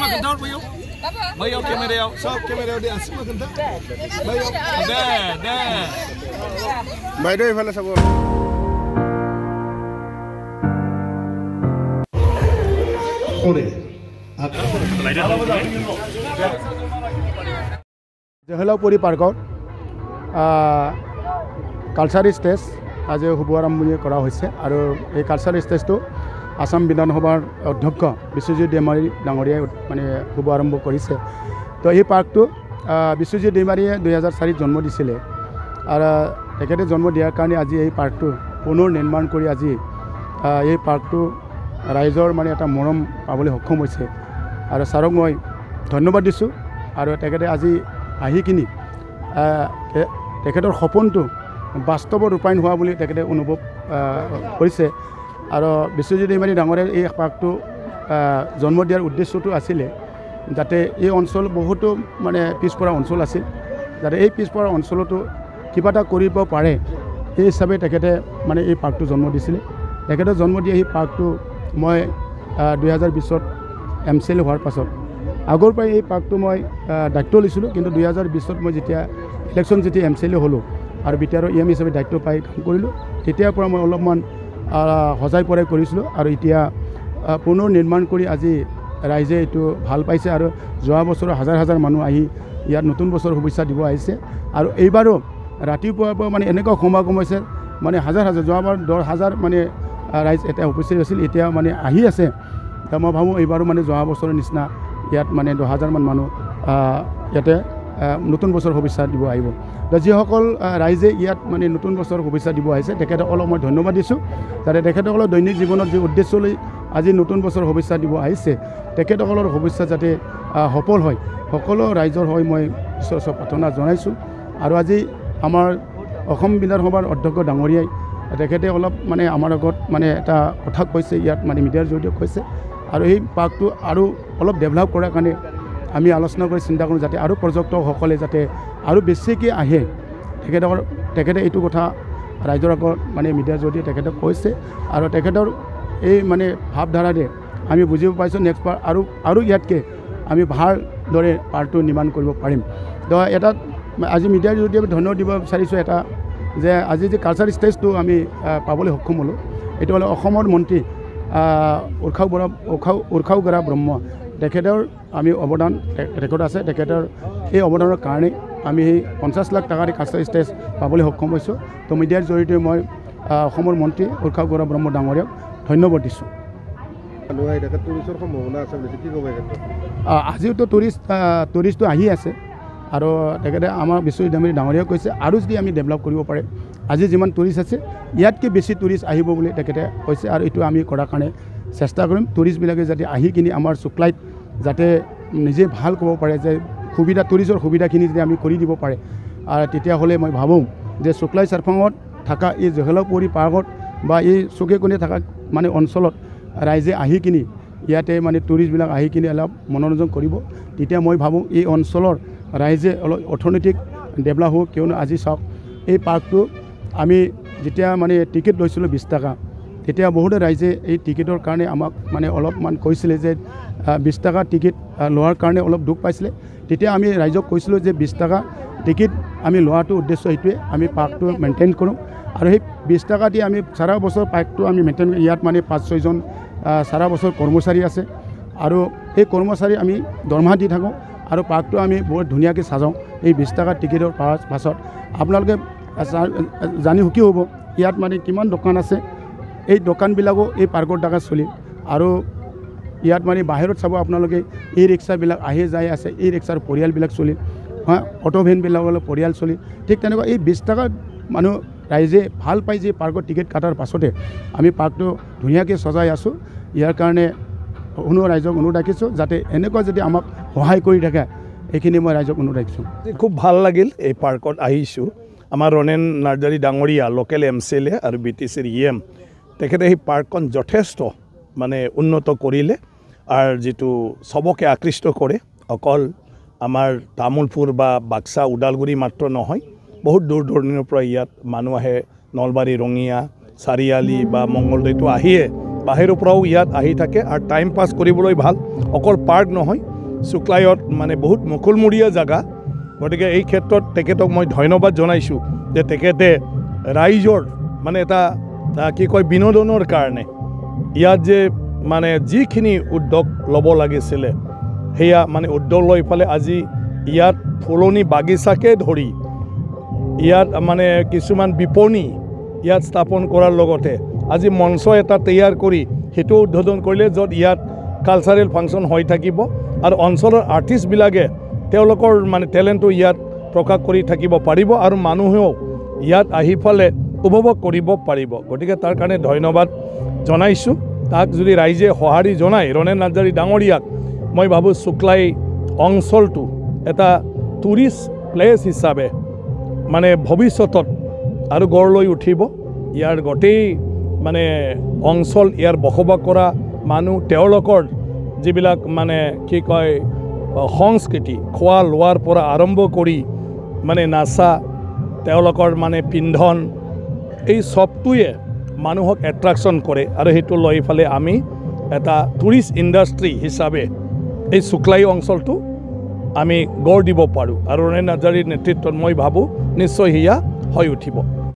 makinta bayo. Bayo kamera. Sok kamera di asik makinta. Bayo. Deh. Bayo ifale sabo. Ore. জহলাপুৰী পাৰ্কত cultural stage আজি শুভাৰম্ভ কৰা হৈছে আৰু এই কালচাৰেল ষ্টেজটো আসাম বিধানসভাৰ অধ্যক্ষ বিশ্বজিৎ দৈমাৰী ডাঙৰীয়াই মানে শুভাৰম্ভ কৰিছে। তো এই পাৰ্কটো বিশ্বজিৎ দৈমাৰীয়ে 2004 জন্ম দিছিলে আৰু তেখেতে জন্ম দিয়াৰ কাৰণে আজি এই পাৰ্কটো পুনৰ নিৰ্মাণ কৰি আজি এই পাৰ্কটো ৰাইজৰ মানে এটা মৰম পাবলৈ সক্ষম হৈছে আৰু ছাৰক মই ধন্যবাদ দিছোঁ। আৰু তেখেতে আজি আহি কিনি তেখেতৰ সপোনটো বাস্তৱত ৰূপায়ণ হোৱা বুলি তেখেতে অনুভৱ কৰিছে। আৰু বিশ্বজিৎ দৈমাৰী ডাঙৰীয়াৰ এই পাৰ্কটো জন্ম দিয়াৰ উদ্দেশ্যটো আছিলে যাতে এই অঞ্চল বহুতো মানে পিছপৰা অঞ্চল আছিল, যাতে এই পিছপৰা অঞ্চলতো কিবা এটা কৰিব পাৰে এই হিচাপে তেখেতে মানে এই পাৰ্কটো জন্ম দিছিলে। তেখেতে জন্ম দিয়া এই পাৰ্কটো মই 2020 MCL হোৱাৰ পাছত আগৰ পৰাই এই পাৰ্কটো মই দায়িত্ব লৈছিলোঁ, কিন্তু 2020 মই যেতিয়া ইলেকশ্যন যেতিয়া MCL হ'লোঁ আৰু বিটিআৰৰ EM হিচাপে দায়িত্ব পাই কাম কৰিলোঁ, তেতিয়াৰ পৰা মই অলপমান সজাই পৰাই কৰিছিলোঁ আৰু এতিয়া পুনৰ নিৰ্মাণ কৰি আজি ৰাইজে এইটো ভাল পাইছে আৰু যোৱা বছৰ হাজাৰ মানুহ আহি ইয়াত নতুন বছৰ শুভেচ্ছা দিব আহিছে। আৰু এইবাৰো ৰাতিপুৱাৰ পৰা মানে এনেকুৱা সমাগম হৈছে মানে হাজাৰ যোৱাবাৰ 10,000 মানে ৰাইজ এটা উপস্থিত আছিল, এতিয়া মানে আহি আছে। মই ভাবোঁ এইবাৰো মানে যোৱা বছৰৰ নিচিনা ইয়াত মানে 10,000 মান মানুহ ইয়াতে নতুন বছৰ শুভেচ্ছা দিব আহিব। যিসকল ৰাইজে ইয়াত মানে নতুন বছৰ শুভেচ্ছা দিব আহিছে তেখেতসকলক মই ধন্যবাদ দিছোঁ, যাতে তেখেতসকলৰ দৈনিক জীৱনত যি উদ্দেশ্য লৈ আজি নতুন বছৰ শুভেচ্ছা দিব আহিছে তেখেতসকলৰ শুভেচ্ছা যাতে সফল হয়, সকলো ৰাইজৰ হৈ মই ঈশ্বৰৰ ওচৰত প্ৰাৰ্থনা জনাইছোঁ। আৰু আজি আমাৰ অসম বিধানসভাৰ অধ্যক্ষ ডাঙৰীয়াই তেখেতে অলপ মানে আমাৰ আগত মানে এটা কথা কৈছে, ইয়াত মানে মিডিয়াৰ জৰিয়তে কৈছে আৰু এই পাৰ্কটো আৰু অলপ ডেভেলপ কৰাৰ কাৰণে আমি আলোচনা কৰি চিন্তা কৰোঁ যাতে আৰু পৰ্যটকসকলে যাতে আৰু বেছিকৈ আহে। তেখেতে এইটো কথা ৰাইজৰ আগত মানে মিডিয়াৰ জৰিয়তে তেখেতে কৈছে আৰু তেখেতৰ এই মানে ভাৱধাৰাৰে আমি বুজিব পাইছোঁ নেক্সট বাৰ আৰু ইয়াতকৈ আমি ভালদৰে পাৰ্কটো নিৰ্মাণ কৰিব পাৰিম। তো এটা আজি মিডিয়াৰ জৰিয়তে ধন্যবাদ দিব বিচাৰিছোঁ এটা যে আজি যে কালচাৰেল ষ্টেজটো আমি পাবলৈ সক্ষম হ'লোঁ, এইটো হ'ল অসমৰ মন্ত্ৰী উৰ্খাও গৰা ব্ৰহ্ম, তেখেতৰ আমি অৱদান ৰেকৰ্ড আছে। তেখেতৰ এই অৱদানৰ কাৰণে আমি সেই 50 লাখ টকাৰ কালচাৰেল ষ্টেজ পাবলৈ সক্ষম হৈছোঁ। তো মিডিয়াৰ জৰিয়তে মই অসমৰ মন্ত্ৰী উৰ্খাও গৰা ব্ৰহ্ম ডাঙৰীয়াক ধন্যবাদ দিছোঁ। আজিওতো টুৰিষ্টটো আহি আছে আৰু তেখেতে আমাৰ বিশ্বজিৎ দৈমাৰী ডাঙৰীয়াই কৈছে আৰু যদি আমি ডেভেলপ কৰিব পাৰে, আজি যিমান টুৰিষ্ট আছে ইয়াতকৈ বেছি টুৰিষ্ট আহিব বুলি তেখেতে কৈছে আৰু এইটো আমি কৰাৰ কাৰণে চেষ্টা কৰিম। টুৰিষ্টবিলাকে যাতে আহি কিনি আমাৰ চুকলাইত যাতে নিজে ভাল ক'ব পাৰে যে টুৰিষ্টৰ সুবিধাখিনি যদি আমি কৰি দিব পাৰে, আৰু তেতিয়াহ'লে মই ভাবোঁ যে চুকলাই চাৰফাঙত থকা এই জহলাপুৰী পাৰ্কত বা এই চুকে কোণে থকা মানে অঞ্চলত ৰাইজে আহি কিনি ইয়াতে মানে টুৰিষ্টবিলাক আহি কিনি অলপ মনোৰঞ্জন কৰিব, তেতিয়া মই ভাবোঁ এই অঞ্চলৰ ৰাইজে অলপ অৰ্থনৈতিক ডেভেলপ হ'ব। কিয়নো আজি চাওক এই পাৰ্কটো আমি যেতিয়া মানে টিকেট লৈছিলোঁ 20 টকা, তেতিয়া বহুতো ৰাইজে এই টিকেটৰ কাৰণে আমাক মানে অলপমান কৈছিলে যে 20 টকা টিকেট লোৱাৰ কাৰণে অলপ দুখ পাইছিলে। তেতিয়া আমি ৰাইজক কৈছিলোঁ যে 20 টকা টিকেট আমি লোৱাটো উদ্দেশ্য এইটোৱে, আমি পাৰ্কটো মেইনটেইন কৰোঁ আৰু সেই 20 টকা দি আমি সাৰা বছৰ পাৰ্কটো আমি মেইনটেইন ইয়াত মানে 5-6 জন সাৰা বছৰ কৰ্মচাৰী আছে আৰু এই কৰ্মচাৰী আমি দৰমহা দি থাকোঁ আৰু পাৰ্কটো আমি বহুত ধুনীয়াকৈ সাজাওঁ। এই 20 টকা টিকেটৰ পাছত আপোনালোকে জানি সুখী হ'ব ইয়াত মানে কিমান দোকান আছে, এই দোকানবিলাকো এই পাৰ্কৰ দ্বাৰা চলি আৰু ইয়াত মানে বাহিৰত চাব আপোনালোকে এই ৰিক্সাবিলাক আহি যায় আছে, এই ৰিক্সাৰ পৰিয়ালবিলাক চলি অটো ভেনবিলাকৰ পৰিয়াল চলি, ঠিক তেনেকুৱা এই 20 টকা মানুহ ৰাইজে ভাল পাই যে পাৰ্কৰ টিকেট কাটাৰ পাছতে আমি পাৰ্কটো ধুনীয়াকৈ সজাই আছোঁ। ইয়াৰ কাৰণে ৰাইজক অনুৰোধ ৰাখিছোঁ যাতে এনেকুৱা যদি আমাক সহায় কৰি থাকে, এইখিনি মই ৰাইজক অনুৰোধ ৰাখিছোঁ। খুব ভাল লাগিল এই পাৰ্কত আহিছোঁ। আমাৰ ৰণেন নাৰ্জাৰী ডাঙৰীয়া লোকেল MCLA আৰু BTCৰ EM তেখেতে সেই পাৰ্কখন যথেষ্ট মানে উন্নত কৰিলে আৰু যিটো চবকে আকৃষ্ট কৰে। অকল আমাৰ তামোলপুৰ বা বাক্সা ওদালগুৰি মাত্ৰ নহয়, বহুত দূৰ দূৰণিৰ পৰা ইয়াত মানুহ আহে, নলবাৰী ৰঙিয়া চাৰিআলি বা মংগলদৈতো আহিয়ে বাহিৰৰ পৰাও ইয়াত আহি থাকে আৰু টাইম পাছ কৰিবলৈ ভাল। অকল পাৰ্ক নহয়, শুক্লায়ত মানে বহুত মুকলমূৰীয়া জেগা গতিকে এই ক্ষেত্ৰত তেখেতক মই ধন্যবাদ জনাইছোঁ যে তেখেতে ৰাইজৰ মানে এটা কি কয় বিনোদনৰ কাৰণে ইয়াত যে মানে যিখিনি উদ্যোগ ল'ব লাগিছিলে সেয়া মানে উদ্যোগ লৈ পেলাই আজি ইয়াত ফুলনি বাগিচাকে ধৰি ইয়াত মানে কিছুমান বিপণী ইয়াত স্থাপন কৰাৰ লগতে আজি মঞ্চ এটা তৈয়াৰ কৰি সেইটো উদ্বোধন কৰিলে য'ত ইয়াত কালচাৰেল ফাংচন হৈ থাকিব আৰু অঞ্চলৰ আৰ্টিষ্টবিলাকে তেওঁলোকৰ মানে টেলেণ্টটো ইয়াত প্ৰকাশ কৰি থাকিব পাৰিব আৰু মানুহেও ইয়াত আহি ফালে উপভোগ কৰিব পাৰিব গতিকে তাৰ কাৰণে ধন্যবাদ জনাইছোঁ তাক যদি ৰাইজে সঁহাৰি জনায় ৰণেন নাৰ্জাৰী ডাঙৰীয়াক মই ভাবোঁ শুক্লাই অঞ্চলটো এটা টুৰিষ্ট প্লেচ হিচাপে মানে ভৱিষ্যতত আৰু গঢ় লৈ উঠিব ইয়াৰ গোটেই মানে অঞ্চল ইয়াৰ বসবাস কৰা মানুহ তেওঁলোকৰ যিবিলাক মানে কি কয় সংস্কৃতি খোৱা লোৱাৰ পৰা আৰম্ভ কৰি মানে নাচা তেওঁলোকৰ মানে পিন্ধন এই চবটোৱে মানুহক এট্ৰাকশ্যন কৰে আৰু সেইটো লৈ ফালে আমি এটা টুৰিষ্ট ইণ্ডাষ্ট্ৰী হিচাপে এই শুক্লাই অঞ্চলটো আমি গঢ় দিব পাৰোঁ আৰু ৰণেন নাৰ্জাৰীৰ নেতৃত্বত মই ভাবোঁ নিশ্চয় সেয়া হৈ উঠিব